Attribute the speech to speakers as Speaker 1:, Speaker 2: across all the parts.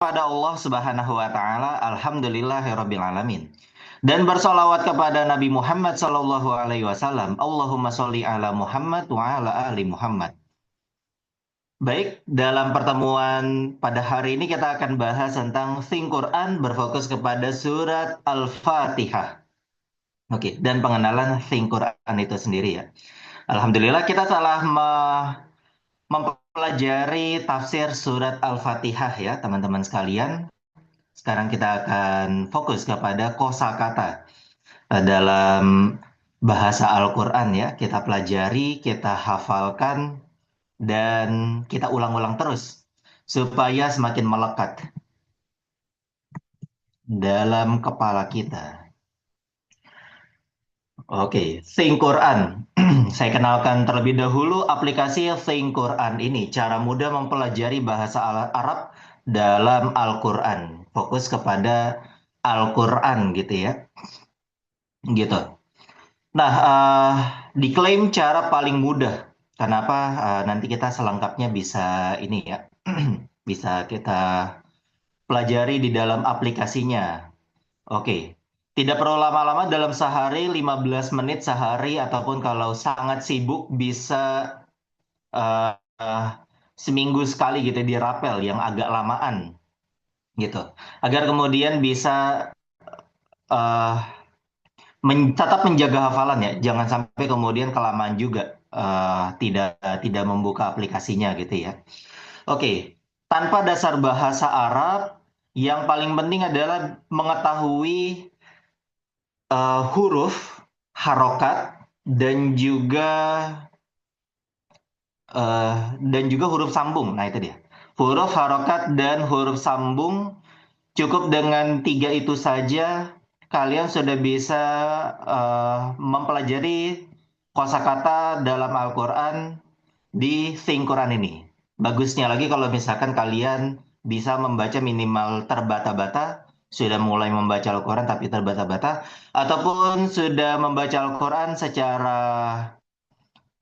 Speaker 1: Pada Allah Subhanahu wa taala, alhamdulillahirabbil alamin. Dan bersolawat kepada Nabi Muhammad sallallahu alaihi wasallam. Allahumma sholli ala Muhammad wa ala ali Muhammad. Baik, dalam pertemuan pada hari ini kita akan bahas tentang Think Quran berfokus kepada surat Al-Fatihah. Oke, dan pengenalan Think Quran itu sendiri ya. Alhamdulillah kita telah mempelajari tafsir surat Al-Fatihah ya, teman-teman sekalian. Sekarang kita akan fokus kepada kosakata dalam bahasa Al-Quran ya. Kita pelajari, kita hafalkan, dan kita ulang-ulang terus supaya semakin melekat dalam kepala kita. Oke, Think Quran. Saya kenalkan terlebih dahulu aplikasi Think Quran ini. Cara mudah mempelajari bahasa Arab dalam Al-Quran. Fokus kepada Al-Quran gitu ya. Gitu. Nah, diklaim cara paling mudah. Kenapa? Nanti kita selengkapnya bisa ini ya, bisa kita pelajari di dalam aplikasinya. Oke, tidak perlu lama-lama dalam sehari, 15 menit sehari, ataupun kalau sangat sibuk bisa eh, eh, seminggu sekali gitu dirapel yang agak lamaan gitu. Agar kemudian bisa eh, tetap menjaga hafalan ya, jangan sampai kemudian kelamaan juga tidak tidak membuka aplikasinya gitu ya. Oke, tanpa dasar bahasa Arab, yang paling penting adalah mengetahui huruf, harokat, dan juga eh, huruf sambung. Nah itu dia, huruf, harokat, dan huruf sambung. Cukup dengan tiga itu saja, kalian sudah bisa mempelajari kosakata dalam Al-Quran di Think Quran ini. Bagusnya lagi kalau misalkan kalian bisa membaca minimal terbata-bata, sudah mulai membaca Al-Quran tapi terbata-bata, ataupun sudah membaca Al-Quran secara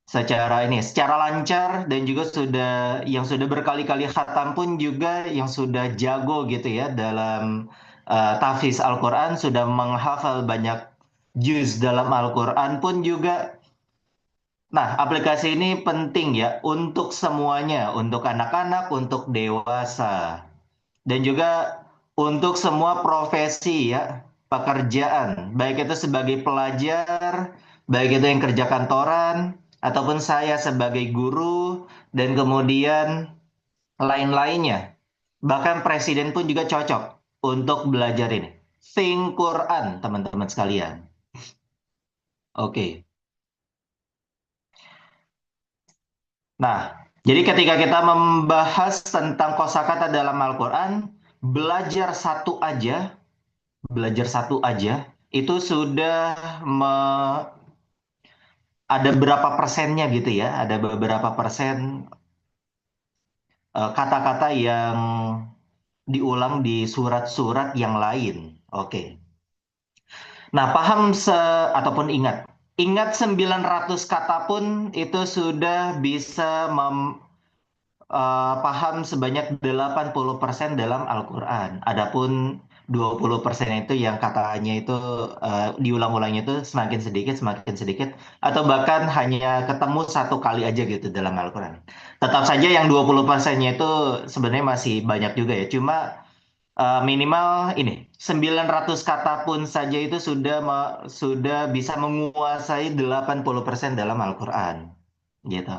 Speaker 1: secara lancar, dan juga sudah berkali-kali khatam pun juga yang sudah jago gitu ya dalam tahfiz Al-Quran, sudah menghafal banyak juz dalam Al-Quran pun juga. Nah, aplikasi ini penting ya untuk semuanya, untuk anak-anak, untuk dewasa, dan juga untuk semua profesi ya, pekerjaan, baik itu sebagai pelajar, baik itu yang kerja kantoran, ataupun saya sebagai guru, dan kemudian lain-lainnya. Bahkan presiden pun juga cocok untuk belajar ini. Think Quran, teman-teman sekalian. Oke. Nah, jadi ketika kita membahas tentang kosakata dalam Al-Quran, belajar satu aja, belajar satu aja, itu sudah me- ada berapa persennya gitu ya, ada beberapa persen kata-kata yang diulang di surat-surat yang lain. Oke. Nah, ataupun ingat 900 kata pun itu sudah bisa paham sebanyak 80% dalam Al-Quran. Adapun 20% itu yang katanya itu diulang-ulangnya itu semakin sedikit, atau bahkan hanya ketemu satu kali aja gitu dalam Al-Quran. Tetap saja yang 20%-nya itu sebenarnya masih banyak juga ya. Cuma minimal ini 900 kata pun saja itu sudah bisa menguasai 80% dalam Al-Quran. Gitu.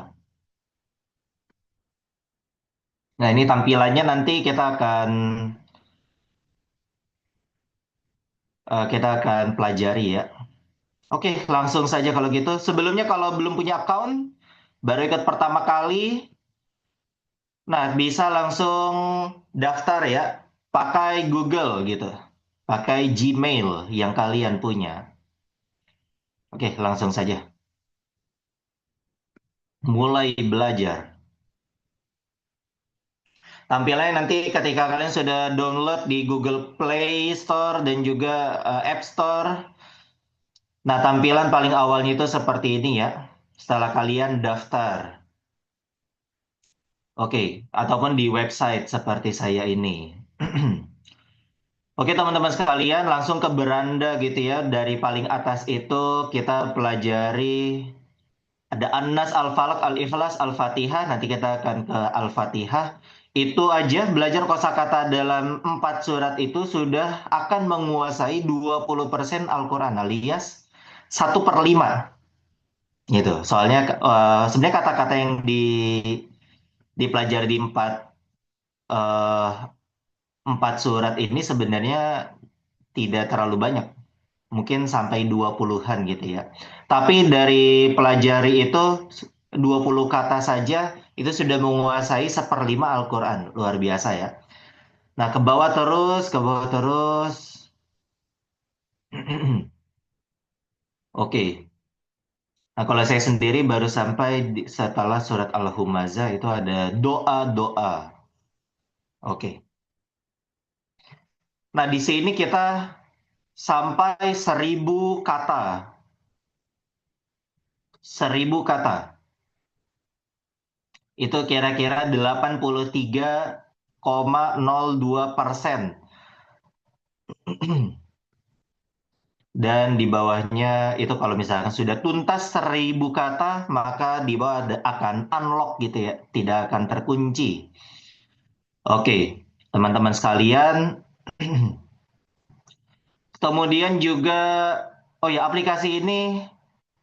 Speaker 1: Nah, ini tampilannya nanti kita akan pelajari ya. Oke, langsung saja kalau gitu. Sebelumnya kalau belum punya account, baru ikut pertama kali, nah bisa langsung daftar ya, pakai Google gitu. Pakai Gmail yang kalian punya. Oke, langsung saja. Mulai belajar. Tampilannya nanti ketika kalian sudah download di Google Play Store dan juga App Store. Nah, tampilan paling awalnya itu seperti ini ya. Setelah kalian daftar. Oke, ataupun di website seperti saya ini. Oke teman-teman sekalian, langsung ke beranda gitu ya. Dari paling atas itu kita pelajari ada An-Nas, Al-Falaq, Al-Ikhlas, Al-Fatihah. Nanti kita akan ke Al-Fatihah. Itu aja belajar kosakata dalam 4 surat itu sudah akan menguasai 20% Al-Quran alias 1/5 gitu. Soalnya sebenarnya kata-kata yang dipelajari di eh, 4 surat ini sebenarnya tidak terlalu banyak. Mungkin sampai 20-an gitu ya. Tapi dari pelajari itu 20 kata saja itu sudah menguasai 1/5 Al-Quran. Luar biasa ya. Nah, ke bawah terus, ke bawah terus. Oke. Nah, kalau saya sendiri baru sampai setelah surat Al-Humazah itu ada doa-doa. Oke. Nah, di sini kita sampai 1.000 kata. 1.000 kata. Itu kira-kira 83,02%. Dan di bawahnya itu kalau misalkan sudah tuntas 1.000 kata, maka di bawah akan unlock gitu ya, tidak akan terkunci. Oke, teman-teman sekalian, kemudian juga, oh ya aplikasi ini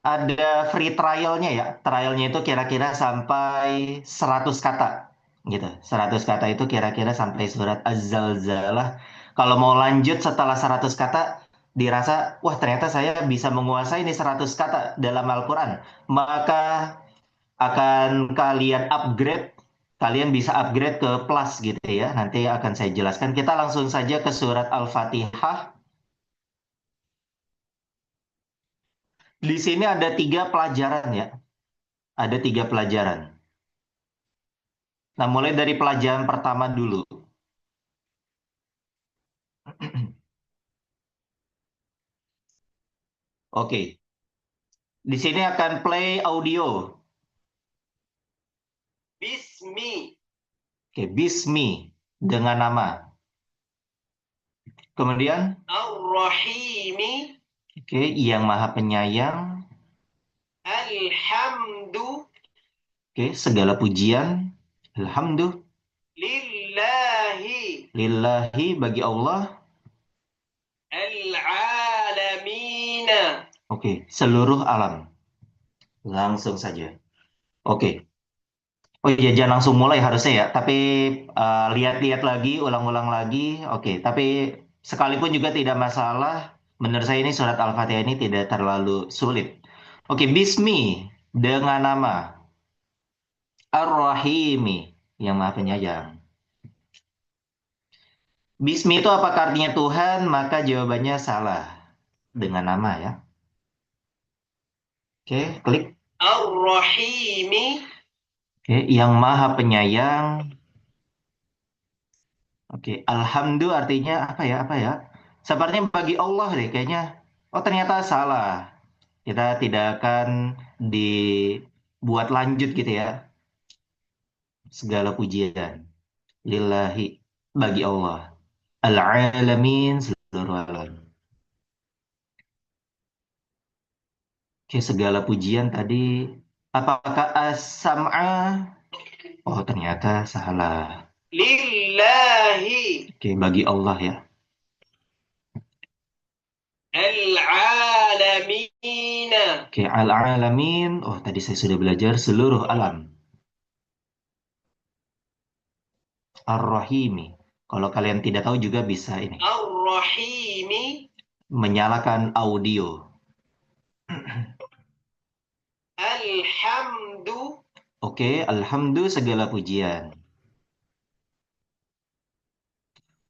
Speaker 1: ada free trialnya ya. Trialnya itu kira-kira sampai 100 kata gitu. 100 kata itu kira-kira sampai surat Az-Zalzalah. Kalau mau lanjut setelah 100 kata dirasa wah ternyata saya bisa menguasai ini 100 kata dalam Al-Qur'an. Maka akan kalian upgrade, kalian bisa upgrade ke plus gitu ya. Nanti akan saya jelaskan. Kita langsung saja ke surat Al-Fatihah. Di sini ada 3 pelajaran ya. Ada 3 pelajaran. Nah, mulai dari pelajaran pertama dulu. Oke, di sini akan play audio. Bismi. Oke, Bismi dengan nama. Kemudian Ar-Rahimi. Oke, yang Maha Penyayang. Alhamdu. Oke, segala pujian. Alhamdulillah. Lillahi. Lillahi bagi Allah. Al-alamina. Oke, seluruh alam. Langsung saja. Oke. Oh iya, jangan langsung mulai harusnya ya. Tapi lihat-lihat lagi, ulang-ulang lagi. Oke, tapi sekalipun juga tidak masalah. Menurut saya ini surat Al-Fatihah ini tidak terlalu sulit. Oke, Bismi dengan nama Ar-Rahimi yang Maha Penyayang. Bismi itu apa artinya Tuhan? Maka jawabannya salah dengan nama ya. Oke, klik. Ar-Rahimi. Oke, yang Maha Penyayang. Oke, Alhamdulillah artinya apa ya? Apa ya? Sepertinya bagi Allah deh kayaknya. Oh, ternyata salah. Kita tidak akan dibuat lanjut gitu ya. Segala pujian lillahi bagi Allah. Al-alamin seluruh alam. Oke, segala pujian tadi apakah as-sam'a? Oh, ternyata salah. Lillahi. Oke, bagi Allah ya. Al-alamina. Oke, al-alamin. Oh, tadi saya sudah belajar seluruh alam. Ar-Rahimi. Kalau kalian tidak tahu juga bisa ini. Ar-Rahimi. Menyalakan audio. Alhamdu. Oke, alhamdu segala pujian.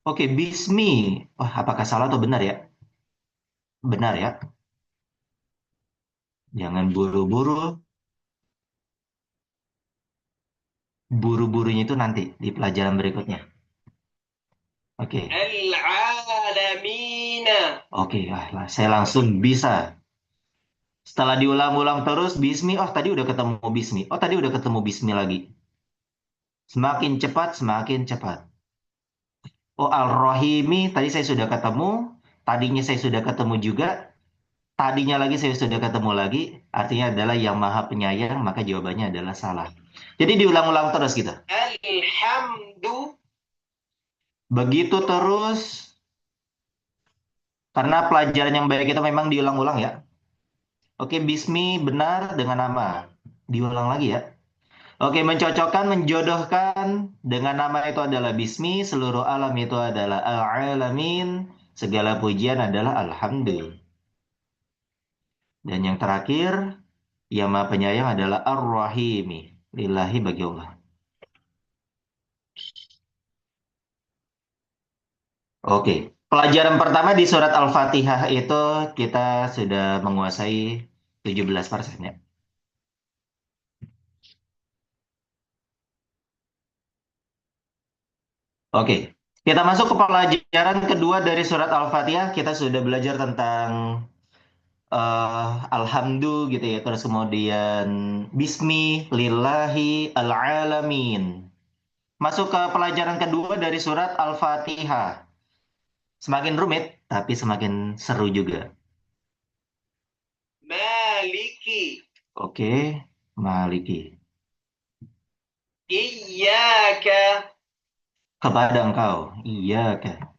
Speaker 1: Oke, bismi. Wah, apakah salah atau benar ya? Benar ya. Jangan buru-buru. Buru-burunya itu nanti di pelajaran berikutnya. Oke. Al-alamina. Oke, saya langsung bisa. Setelah diulang-ulang terus, bismi. Oh, tadi udah ketemu bismi. Oh, tadi udah ketemu bismi lagi. Semakin cepat, semakin cepat. Oh, Al-Rahimi, tadi saya sudah ketemu. Tadinya saya sudah ketemu juga. Tadinya lagi saya sudah ketemu lagi. Artinya adalah yang maha penyayang, maka jawabannya adalah salah. Jadi diulang-ulang terus gitu.
Speaker 2: Alhamdu.
Speaker 1: Begitu terus, karena pelajaran yang baik itu memang diulang-ulang ya. Oke, Bismi benar dengan nama. Diulang lagi ya. Oke, mencocokkan, menjodohkan dengan nama itu adalah Bismi, seluruh alam itu adalah Al-Alamin, segala pujian adalah Alhamdulillah. Dan yang terakhir, yang maha penyayang adalah Ar-Rahimi. Lillahi bagi Allah. Oke, pelajaran pertama di surat Al-Fatihah itu kita sudah menguasai 17% ya. Oke, kita masuk ke pelajaran kedua dari surat Al-Fatihah. Kita sudah belajar tentang Alhamdu gitu ya. Terus kemudian Bismi, Lillahi, Al-Alamin. Masuk ke pelajaran kedua dari surat Al-Fatihah. Semakin rumit, tapi semakin seru juga.
Speaker 2: Maliki.
Speaker 1: Oke, Maliki.
Speaker 2: Iyyaka
Speaker 1: Kepada engkau. Iya, Kak.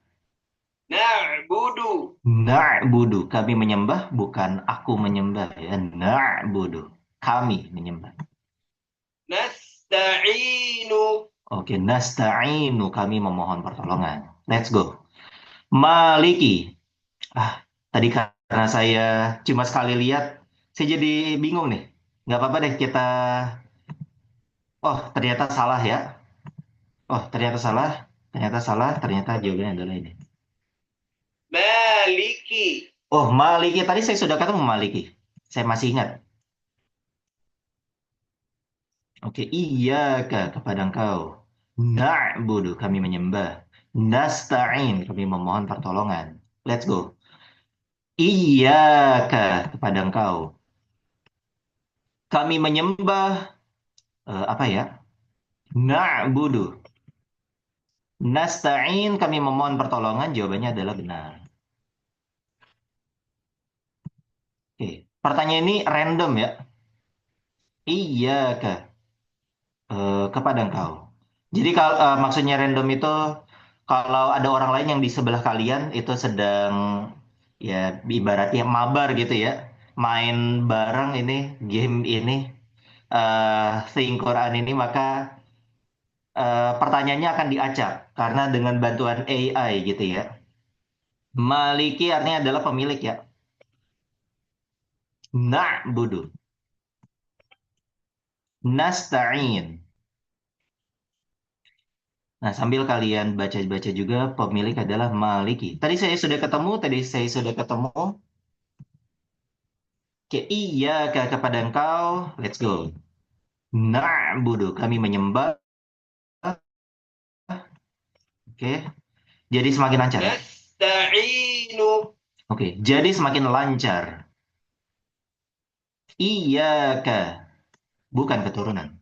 Speaker 2: na'budu.
Speaker 1: Na'budu. Kami menyembah, bukan aku menyembah ya. Na'budu. Kami menyembah.
Speaker 2: Nasta'inu.
Speaker 1: Oke, nasta'inu. Kami memohon pertolongan. Let's go. Maliki. Ah, tadi karena saya cuma sekali lihat, saya jadi bingung nih. Nggak apa-apa deh, kita... Oh, ternyata salah ya. Oh, ternyata salah. Ternyata salah. Ternyata jawabannya adalah ini.
Speaker 2: Maliki.
Speaker 1: Oh, Maliki. Tadi saya sudah ketemu Maliki. Saya masih ingat. Oke, iya kak kepada engkau. Na'budu, kami menyembah. Nasta'in, kami memohon pertolongan. Let's go. Iya kak kepada engkau. Kami menyembah, apa ya? Na'budu. Nasta'in, kami memohon pertolongan. Jawabannya adalah benar. Oke, pertanyaan ini random ya. Iya kak kepada engkau. Jadi kalau maksudnya random itu kalau ada orang lain yang di sebelah kalian itu sedang ya ibaratnya mabar gitu ya, main bareng ini game ini Think Quran ini maka pertanyaannya akan diacak karena dengan bantuan AI gitu ya. Maliki artinya adalah pemilik ya. Na'budu, nasta'in. Nah, sambil kalian baca-baca juga, pemilik adalah Maliki. Tadi saya sudah ketemu. Oke, iya kepada engkau. Let's go. Na'budu, kami menyembah. Oke, jadi semakin lancar ya.
Speaker 2: Nasta'inu.
Speaker 1: Oke, jadi semakin lancar. Iya bukan keturunan.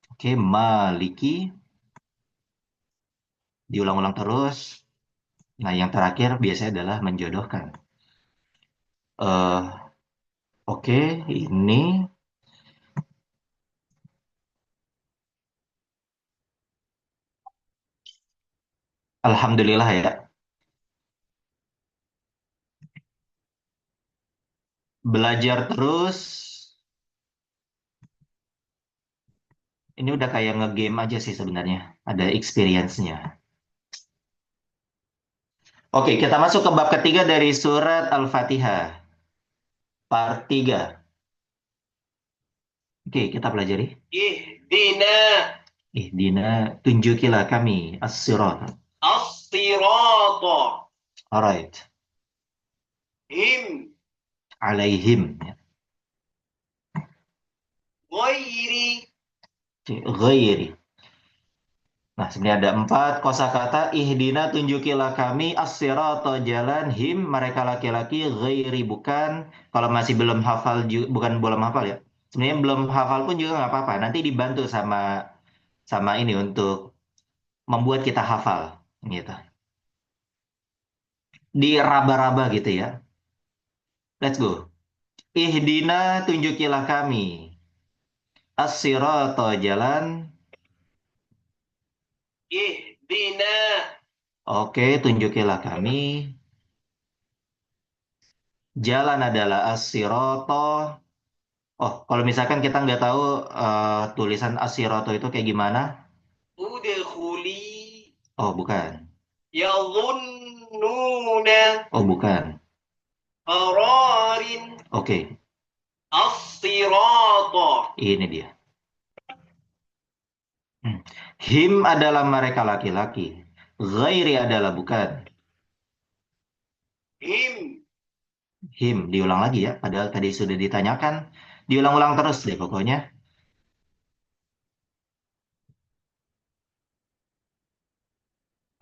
Speaker 1: Oke, Maliki. Diulang-ulang terus. Nah, yang terakhir biasanya adalah menjodohkan. eh oke, ini Alhamdulillah ya. Belajar terus. Ini udah kayak ngegame aja sih sebenarnya. Ada experience-nya. Oke, kita masuk ke bab ketiga dari surat Al-Fatihah. Part 3. Oke, kita pelajari.
Speaker 2: Ihdina
Speaker 1: Dina, tunjukilah kami as-sirat.
Speaker 2: as-sirata.
Speaker 1: Alright.
Speaker 2: Him.
Speaker 1: Alaihim.
Speaker 2: Ghairi.
Speaker 1: Oke, ghairi. Nah, sebenarnya ada 4 kosakata. Ihdina, tunjukilah kami as-sirata jalan. Him, mereka laki-laki. Ghairi, bukan. Kalau masih belum hafal, bukan belum hafal ya. Sebenarnya belum hafal pun juga nggak apa-apa. Nanti dibantu sama sama ini untuk membuat kita hafal gitu. Diraba-raba gitu ya. Let's go. Ihdina tunjukilah kami. As-sirata jalan.
Speaker 2: Ihdina.
Speaker 1: Oke, tunjukilah kami. Jalan adalah as-sirata. Oh, kalau misalkan kita nggak tahu tulisan as-sirata itu kayak gimana?
Speaker 2: Udkhuli.
Speaker 1: Oh, bukan.
Speaker 2: Yadhunnuna.
Speaker 1: Oh, bukan.
Speaker 2: Qararin.
Speaker 1: Oke,
Speaker 2: As-sirata.
Speaker 1: ini dia. Him adalah mereka laki-laki. Ghairi adalah bukan.
Speaker 2: Him.
Speaker 1: Him, diulang lagi ya. Padahal tadi sudah ditanyakan. Diulang-ulang terus deh pokoknya.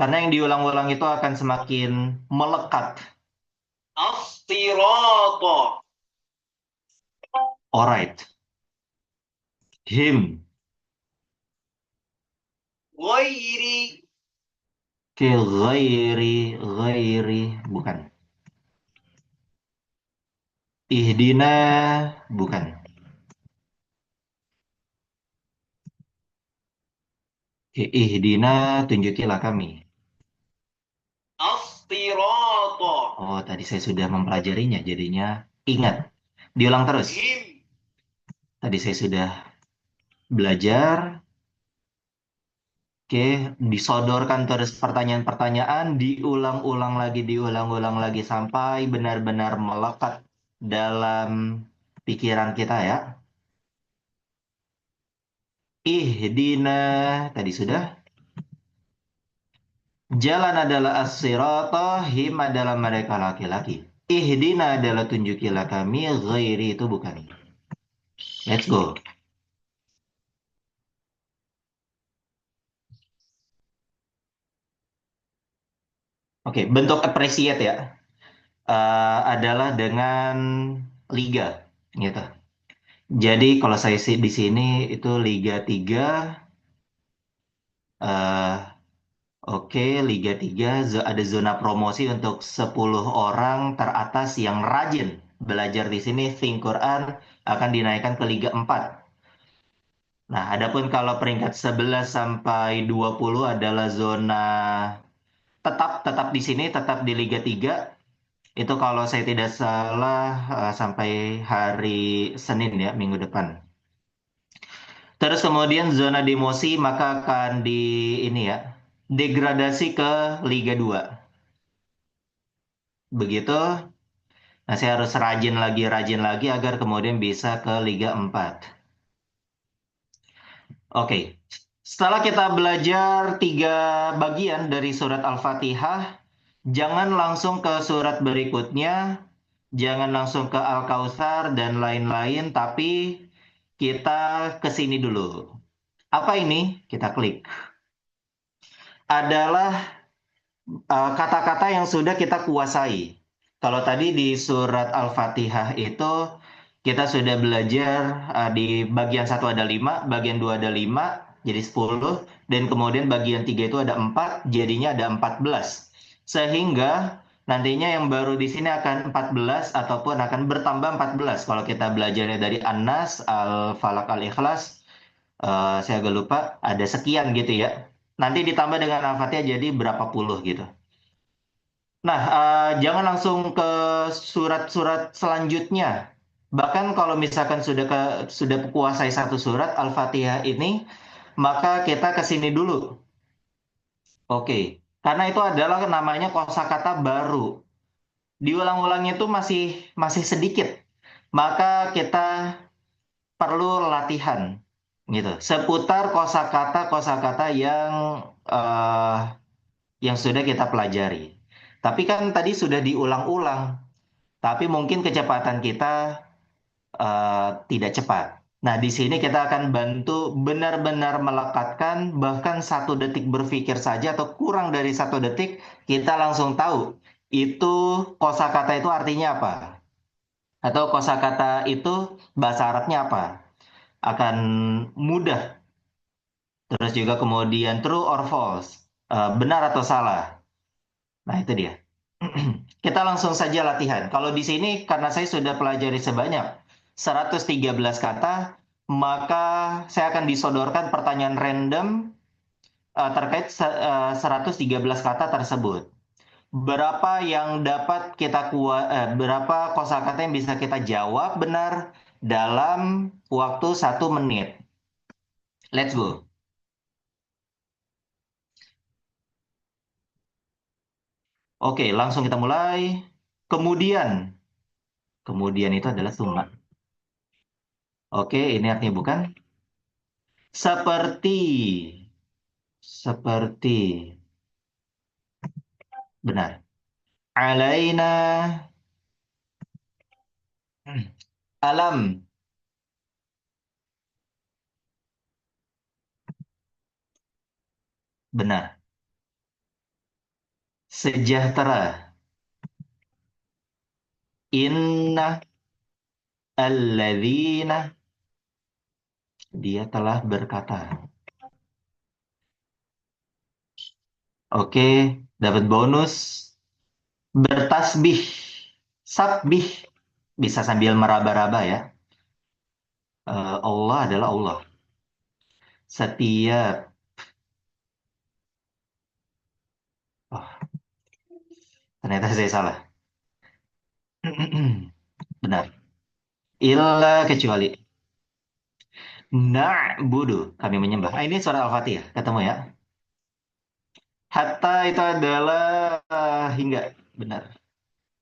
Speaker 1: Karena yang diulang-ulang itu akan semakin melekat.
Speaker 2: As-sirata.
Speaker 1: Alright. Him.
Speaker 2: Ghairi.
Speaker 1: Ke ghairi, ghairi. Bukan. Ihdina. Bukan. Ke ihdina, tunjukilah kami.
Speaker 2: As-sirata.
Speaker 1: Oh, tadi saya sudah mempelajarinya. Jadinya ingat. Diulang terus.
Speaker 2: Him.
Speaker 1: Tadi saya sudah belajar. Oke, disodorkan terus pertanyaan-pertanyaan, diulang-ulang lagi sampai benar-benar melekat dalam pikiran kita ya. Ihdina, tadi sudah. Jalan adalah as-sirata, him adalah mereka laki-laki. Ihdina adalah tunjukilah kami, ghairi itu bukan. Let's go. Oke, bentuk appreciate ya. Adalah dengan liga gitu. Jadi kalau saya sih di sini itu Liga 3, eh oke, Liga 3 ada zona promosi untuk 10 orang teratas yang rajin belajar di sini. Think Quran akan dinaikkan ke Liga 4. Nah, adapun kalau peringkat 11 sampai 20 adalah zona tetap di sini, tetap di Liga 3. Itu kalau saya tidak salah sampai hari Senin ya, minggu depan. Terus kemudian zona demosi maka akan di ini ya, degradasi ke Liga 2. Begitu. Nah, saya harus rajin lagi agar kemudian bisa ke Liga 4. Oke. Setelah kita belajar 3 bagian dari surat Al-Fatihah, jangan langsung ke surat berikutnya, jangan langsung ke Al-Kautsar dan lain-lain, tapi kita ke sini dulu. Apa ini? Kita klik. Adalah kata-kata yang sudah kita kuasai. Kalau tadi di surat Al-Fatihah itu kita sudah belajar di bagian 1 ada 5, bagian 2 ada 5, jadi 10, dan kemudian bagian 3 itu ada 4, jadinya ada 14. Sehingga nantinya yang baru di sini akan 14 ataupun akan bertambah 14. Kalau kita belajarnya dari An-Nas, Al-Falaq, Al-Ikhlas, saya agak lupa, ada sekian gitu ya. Nanti ditambah dengan Al-Fatihah jadi berapa puluh gitu. Nah, jangan langsung ke surat-surat selanjutnya. Bahkan kalau misalkan sudah kuasai satu surat Al-Fatihah ini, maka kita ke sini dulu. Oke, karena itu adalah namanya kosakata baru. Diulang-ulangnya itu masih masih sedikit. Maka kita perlu latihan gitu. Seputar kosakata-kosakata eh, yang sudah kita pelajari. Tapi kan tadi sudah diulang-ulang. Tapi mungkin kecepatan kita tidak cepat. Nah, di sini kita akan bantu benar-benar melekatkan, bahkan 1 detik berpikir saja atau kurang dari 1 detik, kita langsung tahu itu kosakata itu artinya apa. Atau kosakata itu bahasa Arabnya apa. Akan mudah Terus juga kemudian true or false, benar atau salah. Nah, itu dia. Kita langsung saja latihan. Kalau di sini karena saya sudah pelajari sebanyak 113 kata, maka saya akan disodorkan pertanyaan random terkait 113 kata tersebut. Berapa yang dapat berapa kosakata yang bisa kita jawab benar dalam waktu 1 menit. Let's go. Oke, langsung kita mulai. Kemudian, kemudian itu adalah summa. Oke, ini artinya bukan. Seperti, seperti, benar. Alaina, alam, benar. Sejahtera, inna alladzina, dia telah berkata. Oke, dapat bonus. Bertasbih, sabih, bisa sambil meraba-raba ya. Allah adalah Allah. Setiap, oh, ternyata saya salah. Benar. Illa kecuali. Na'budu, kami menyembah. Ah, ini suara Al-Fatihah, ketemu ya. Hatta itu adalah hingga. Benar.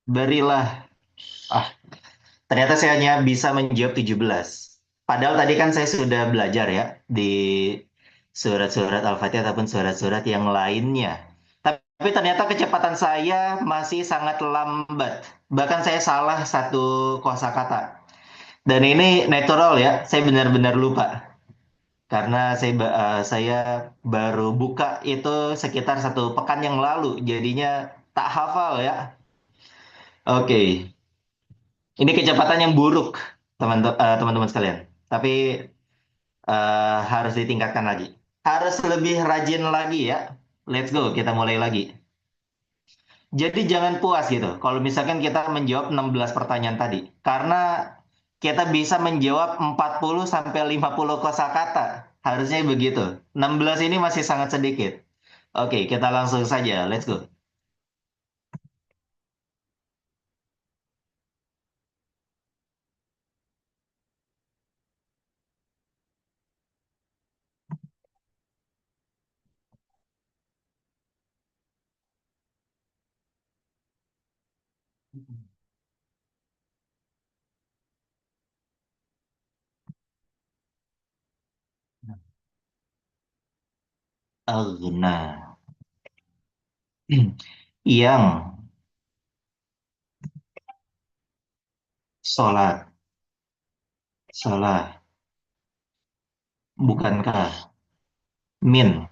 Speaker 1: Berilah. Ah, ternyata saya hanya bisa menjawab 17. Padahal tadi kan saya sudah belajar ya di surat-surat Al-Fatihah ataupun surat-surat yang lainnya. Tapi ternyata kecepatan saya masih sangat lambat. Bahkan saya salah satu kosakata. Dan ini natural ya, saya benar-benar lupa. Karena saya baru buka itu sekitar 1 pekan yang lalu, jadinya tak hafal ya. Oke, ini kecepatan yang buruk, teman-teman sekalian. Tapi harus ditingkatkan lagi. Harus lebih rajin lagi ya. Let's go, kita mulai lagi. Jadi jangan puas gitu. Kalau misalkan kita menjawab 16 pertanyaan tadi. Karena kita bisa menjawab 40 sampai 50 kosakata. Harusnya begitu. 16 ini masih sangat sedikit. Oke, kita langsung saja. Let's go. Aghna. Yang sholat. Salah. Bukankah min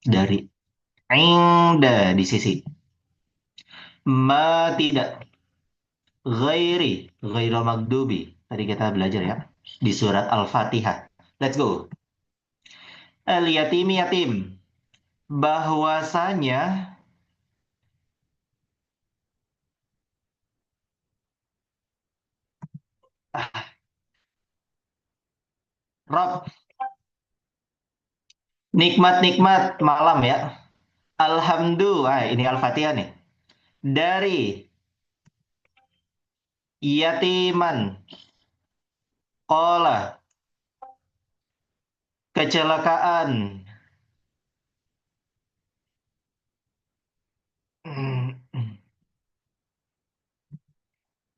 Speaker 1: dari inda di sisi. Ma tidak. Ghairi. Ghairu magdubi. Tadi kita belajar ya. Di surat Al-Fatihah. Let's go. Al-yatimi yatim. Bahwasanya Rob, nikmat-nikmat malam ya. Alhamdulillah, ini Al-Fatihah nih. Dari yatiman, kola, kecelakaan. Hmm,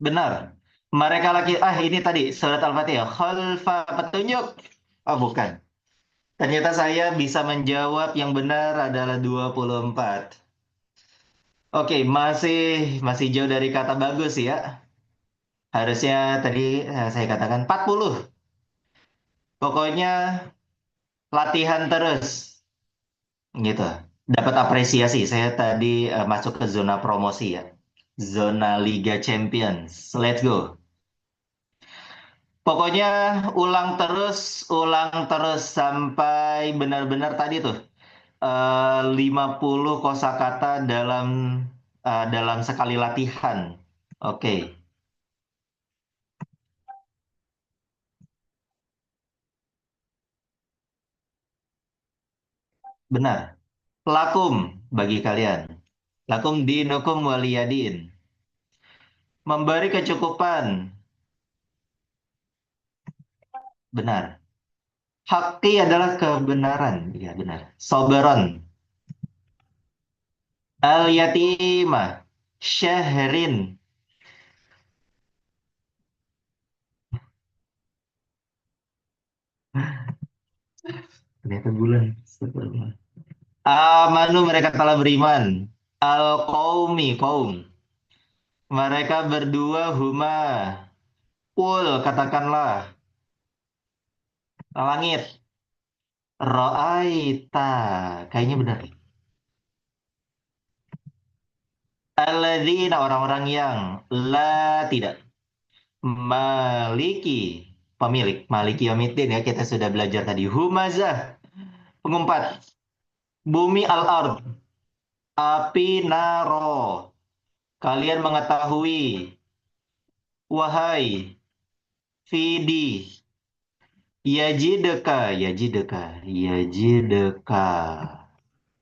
Speaker 1: benar. Mereka lagi, ini tadi surat Al-Fatihah. Khalfa petunjuk. Oh, bukan. Ternyata saya bisa menjawab yang benar adalah 24. Oke, masih masih jauh dari kata bagus ya. Harusnya tadi saya katakan 40. Pokoknya latihan terus gitu. Dapat apresiasi. Saya tadi masuk ke zona promosi ya. Zona Liga Champions. Let's go. Pokoknya ulang terus sampai benar-benar tadi tuh 50 kosakata dalam sekali latihan. Oke, benar. Lakum bagi kalian. Lakum dinukum waliyadin. Memberi kecukupan. Benar. Hakki adalah kebenaran. Ya, benar. Soberon. Al-yatimah. Syahrin. Ternyata bulan. Amanu mereka telah beriman. Al-qaumi kaum. Mereka berdua huma. Kul katakanlah. Langit. Ra'aita. Kayaknya benar. Alladzina orang-orang yang la tidak. Maliki. Pemilik. Maliki yaumiddin ya. Kita sudah belajar tadi. Humazah. Pengumpat. Bumi al-ard. Api naro. Kalian mengetahui. Wahai. Fidi. Yajideka. Yajideka. Yajideka.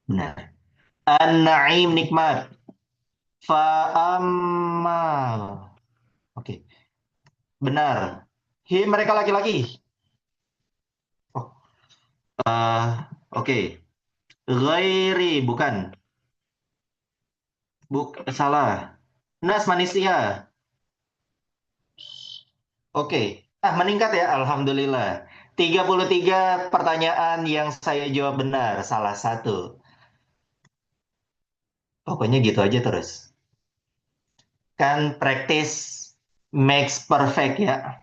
Speaker 1: Benar. An-na'im nikmat. Fa'amal. Oke. Benar. Mereka laki-laki. Oh, oke. Ghairi, bukan. Salah. Nas manusia. Oke. Meningkat ya. Alhamdulillah. 33 pertanyaan yang saya jawab benar. Salah satu. Pokoknya gitu aja terus. Kan practice makes perfect ya.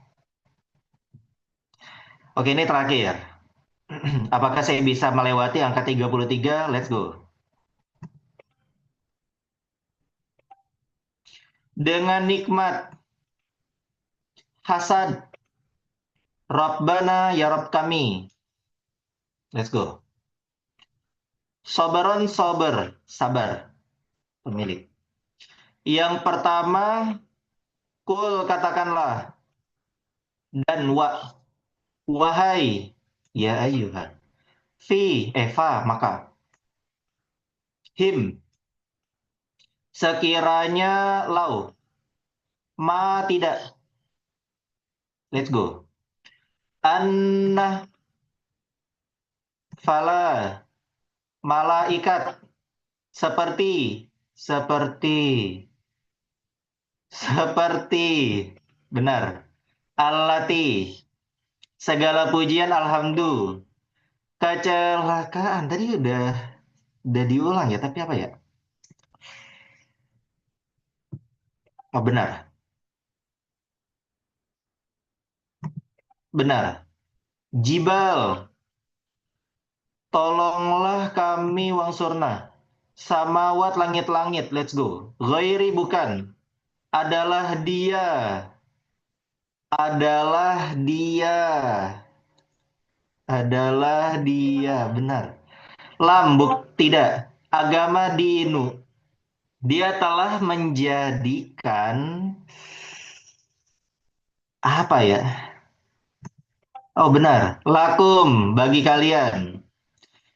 Speaker 1: Oke, ini terakhir. Apakah saya bisa melewati angka 33? Let's go. Dengan nikmat hasad Rabbana ya Rabb kami. Let's go. Soberon sober, sabar, pemilik. Yang pertama, kul katakanlah. Dan wahai, ya ayuhan. Fa, maka. Him, sekiranya lau. Ma tidak. Let's go. Anna fala, malaikat. Seperti, seperti, seperti. Benar. Allati. Segala pujian alhamdulillah. Kecelakaan. Tadi udah diulang ya, tapi apa ya? Oh, benar. Benar. Jibal. Tolonglah kami wangsurna. Samawat langit-langit. Let's go. Ghairi bukan. Adalah dia. Adalah dia. Adalah dia. Benar. Lambuk tidak. Agama dinu. Dia telah menjadikan apa ya? Oh benar. Lakum bagi kalian.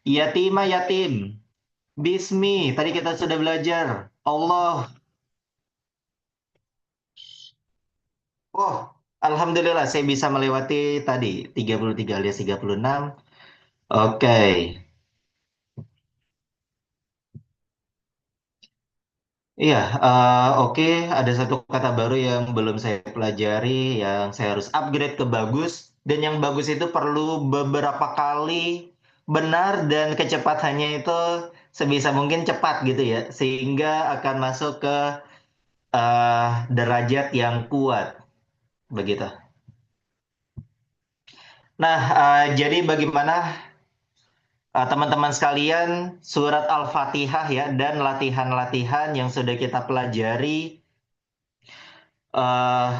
Speaker 1: Yatima yatim. Bismi. Tadi kita sudah belajar. Allah. Oh, alhamdulillah saya bisa melewati tadi 33 alias 36. Oke. Iya, oke. Ada satu kata baru yang belum saya pelajari, yang saya harus upgrade ke bagus. Dan yang bagus itu perlu beberapa kali benar dan kecepatannya itu sebisa mungkin cepat gitu ya. Sehingga akan masuk ke derajat yang kuat. Begitu. Nah, jadi bagaimana teman-teman sekalian, surat Al-Fatihah ya, dan latihan-latihan yang sudah kita pelajari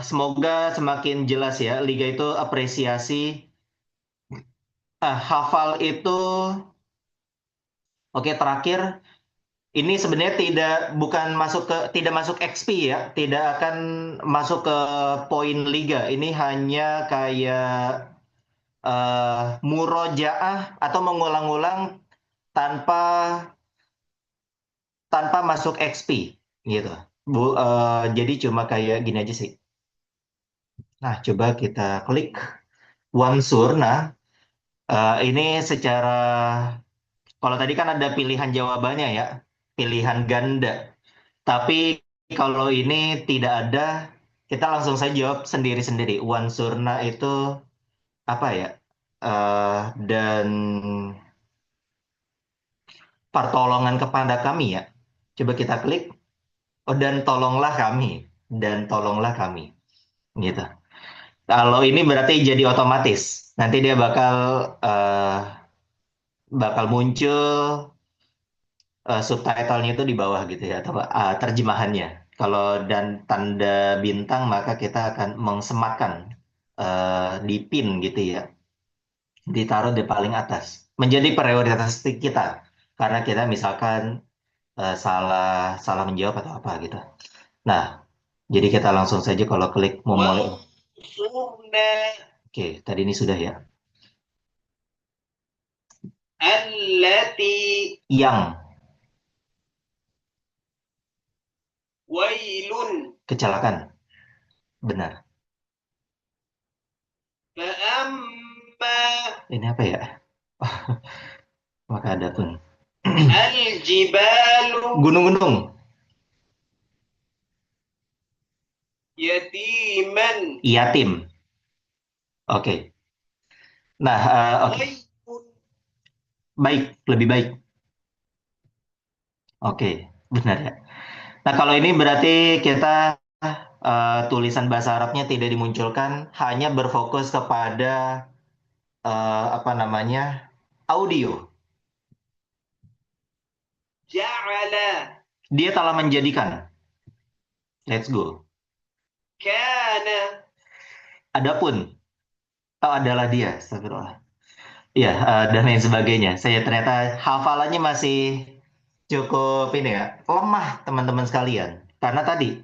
Speaker 1: Semoga semakin jelas ya. Liga itu apresiasi. Hafal itu, oke terakhir. Ini sebenarnya tidak masuk XP ya, tidak akan masuk ke poin liga. Ini hanya kayak murojaah atau mengulang-ulang tanpa tanpa masuk XP gitu. Jadi cuma kayak gini aja sih. Nah, coba kita klik Wansur. Nah, ini secara kalau tadi kan ada pilihan jawabannya ya, pilihan ganda. Tapi kalau ini tidak ada, kita langsung saja jawab sendiri-sendiri. Wansurna itu apa ya? Dan pertolongan kepada kami ya. Coba kita klik. Oh, dan tolonglah kami. Dan tolonglah kami. Gitu. Kalau ini berarti jadi otomatis. Nanti dia eh, bakal muncul subtitlenya itu di bawah gitu ya, atau terjemahannya. Kalau dan tanda bintang maka kita akan mengsematkan di pin gitu ya, ditaruh di paling atas. Menjadi prioritas kita karena kita misalkan salah salah menjawab atau apa gitu. Nah, jadi kita langsung saja kalau klik memulai.
Speaker 2: وانصرنا
Speaker 1: Oke, tadi ini sudah ya.
Speaker 2: التي
Speaker 1: Yang
Speaker 2: ويل
Speaker 1: kecelakaan, benar.
Speaker 2: فأما
Speaker 1: Ini apa ya? Maka ada pun.
Speaker 2: الجبال
Speaker 1: Gunung-gunung,
Speaker 2: يتيما
Speaker 1: yatim. Oke. Nah, oke.
Speaker 2: غير
Speaker 1: Baik, lebih baik. Oke, benar ya. Nah, kalau ini berarti kita tulisan bahasa Arabnya tidak dimunculkan, hanya berfokus kepada apa namanya audio.
Speaker 2: جعل
Speaker 1: Dia telah menjadikan. Let's go.
Speaker 2: كان
Speaker 1: Adapun, oh adalah dia. Astagfirullah. Ya, dan lain sebagainya. Saya ternyata hafalannya masih cukup ini ya, lemah teman-teman sekalian. Karena tadi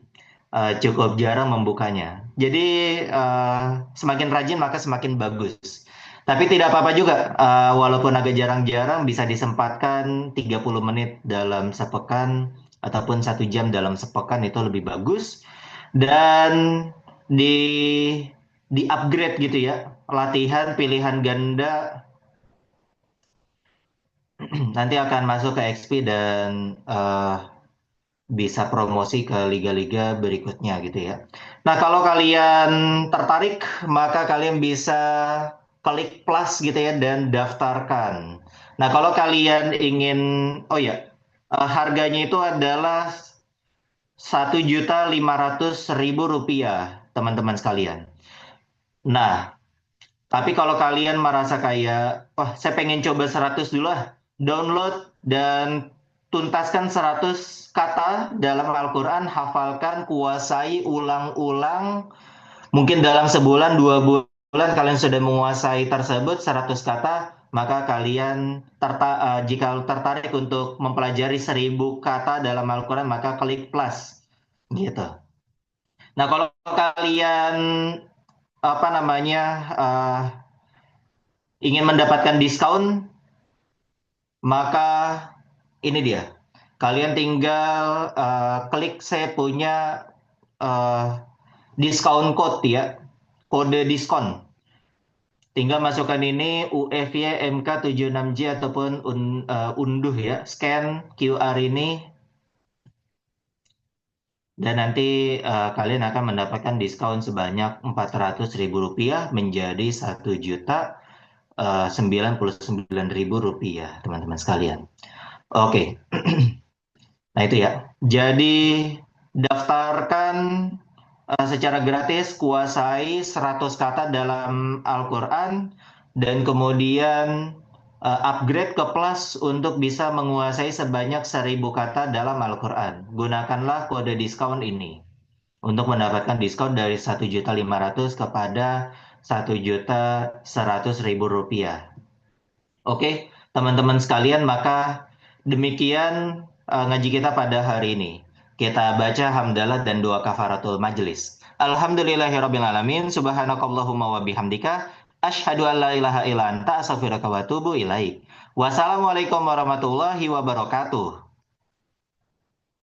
Speaker 1: cukup jarang membukanya. Jadi semakin rajin maka semakin bagus. Tapi tidak apa-apa juga, walaupun agak jarang-jarang bisa disempatkan 30 menit dalam sepekan ataupun 1 jam dalam sepekan itu lebih bagus. Dan di upgrade gitu ya, latihan pilihan ganda nanti akan masuk ke XP dan bisa promosi ke liga-liga berikutnya gitu ya. Nah, kalau kalian tertarik, maka kalian bisa klik plus gitu ya dan daftarkan. Nah, kalau kalian ingin, oh ya, harganya itu adalah 1.500.000 rupiah, teman-teman sekalian. Nah, tapi kalau kalian merasa kayak, wah saya pengen coba 100 dulu lah, download dan tuntaskan 100 kata dalam Al-Quran, hafalkan, kuasai, ulang-ulang, mungkin dalam sebulan, 2 bulan kalian sudah menguasai tersebut 100 kata, maka kalian jika tertarik untuk mempelajari 1.000 kata dalam Al-Quran, maka klik plus, gitu. Nah kalau kalian apa namanya uh, ingin mendapatkan diskon, maka ini dia. Kalian tinggal klik saya punya uh, discount code ya, kode diskon. Tinggal masukkan ini UFY MK76J ataupun unduh ya, scan QR ini dan nanti kalian akan mendapatkan diskon sebanyak 400.000 rupiah menjadi 1.099.000 rupiah, teman-teman sekalian. Oke, nah itu ya. Jadi daftarkan secara gratis, kuasai 100 kata dalam Al-Quran, dan kemudian upgrade ke plus untuk bisa menguasai sebanyak 1.000 kata dalam Al-Quran. Gunakanlah kode diskon ini. untuk mendapatkan diskon dari 1.500.000 kepada 1.100.000 rupiah. Oke, teman-teman sekalian, maka demikian ngaji kita pada hari ini. Kita baca hamdalah dan doa kafaratul majlis. Alhamdulillahirabbil alamin, subhanakallahumma wa bihamdika, asyhadu an la ilaha illa anta, astaghfiruka wa atubu ilaik. Wassalamualaikum warahmatullahi wabarakatuh.